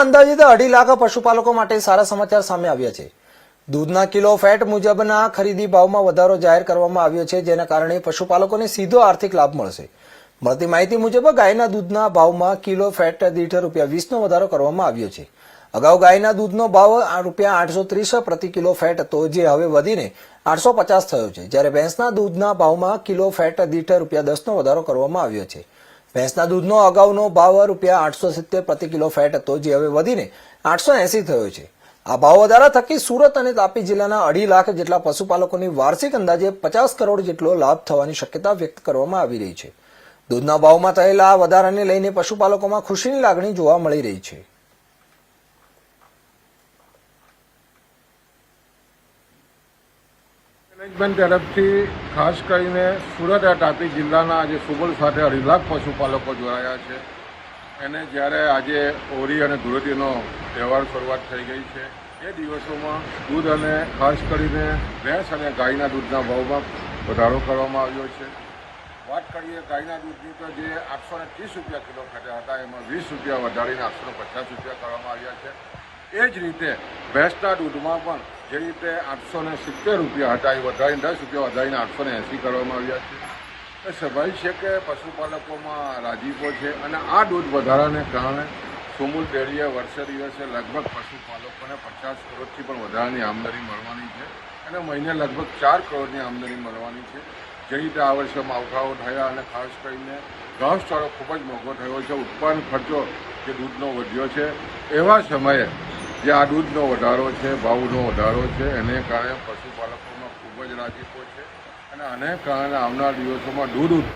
અંદાજિત 2.5 લાખ પશુપાલકો માટે સારા સમાચાર સામે આવ્યા છે। દૂધના કિલો ફેટ મુજબના ખરીદી ભાવમાં વધારો જાહેર કરવામાં આવ્યો છે, જેના કારણે પશુપાલકોને સીધો આર્થિક લાભ મળશે। મળતી માહિતી મુજબ ગાયના દૂધના ભાવમાં કિલો ફેટ દીઠ ₹20નો વધારો કરવામાં આવ્યો છે। અગાઉ ગાયના દૂધનો ભાવ ₹830 પ્રતિ કિલો ફેટ હતો, જે હવે વધીને 850 થયો છે, જ્યારે ભેંસના દૂધના ભાવમાં કિલો ફેટ દીઠ ₹10નો વધારો કરવામાં આવ્યો છે। ભેંસના દૂધનો અગાઉનો ભાવ ₹870 પ્રતિ કિલો ફેટ હતો, જે હવે વધીને 880 થયો છે। આ ભાવ વધારા થકી સુરત અને તાપી જિલ્લાના 2.5 લાખ જેટલા પશુપાલકોની વાર્ષિક અંદાજે 50 કરોડ જેટલો લાભ થવાની શક્યતા વ્યક્ત કરવામાં આવી રહી છે। દૂધના ભાવમાં થયેલા આ વધારાને લઈને પશુપાલકોમાં ખુશીની લાગણી જોવા મળી રહી છે। મેનેજમેન્ટ તરફથી ખાસ કરીને સુરત અને તાપી જિલ્લાના આજે સુબલ સાથે 2.5 લાખ પશુપાલકો જોડાયા છે। એને જ્યારે આજે હોળી અને ધૂળેટીનો તહેવાર શરૂઆત થઈ ગઈ છે, એ દિવસોમાં દૂધ અને ખાસ કરીને ભેંસ અને ગાયના દૂધના ભાવમાં વધારો કરવામાં આવ્યો છે। વાત કરીએ ગાયના દૂધની તો જે ₹830 કિલો ખાતા હતા, એમાં ₹20 વધારીને ₹850 કરવામાં આવ્યા છે। એ જ રીતે ભેંસના દૂધમાં પણ જે રીતે ₹870 હતા, એ વધારીને ₹10 વધારીને 880 કરવામાં આવ્યા છે। એ સ્વાભાવિક છે કે પશુપાલકોમાં રાજીપો છે અને આ દૂધ વધારાને કારણે સુમુલ ડેરીએ વર્ષે દિવસે લગભગ પશુપાલકોને 50 કરોડથી પણ વધારાની આમદની મળવાની છે અને મહિને લગભગ 4 કરોડની આમદની મળવાની છે। જે રીતે આ વર્ષે માવઠાઓ થયા અને ખાસ કરીને ઘાસચારો ખૂબ જ મોંઘો થયો છે, ઉત્પાદન ખર્ચો જે દૂધનો વધ્યો છે, એવા સમયે જે આ દૂધનો વધારો છે, ભાવનો વધારો છે, એને કારણે પશુપાલકોમાં ખૂબ જ રાજીપો છે અને આને કારણે આવનાર દિવસોમાં દૂધ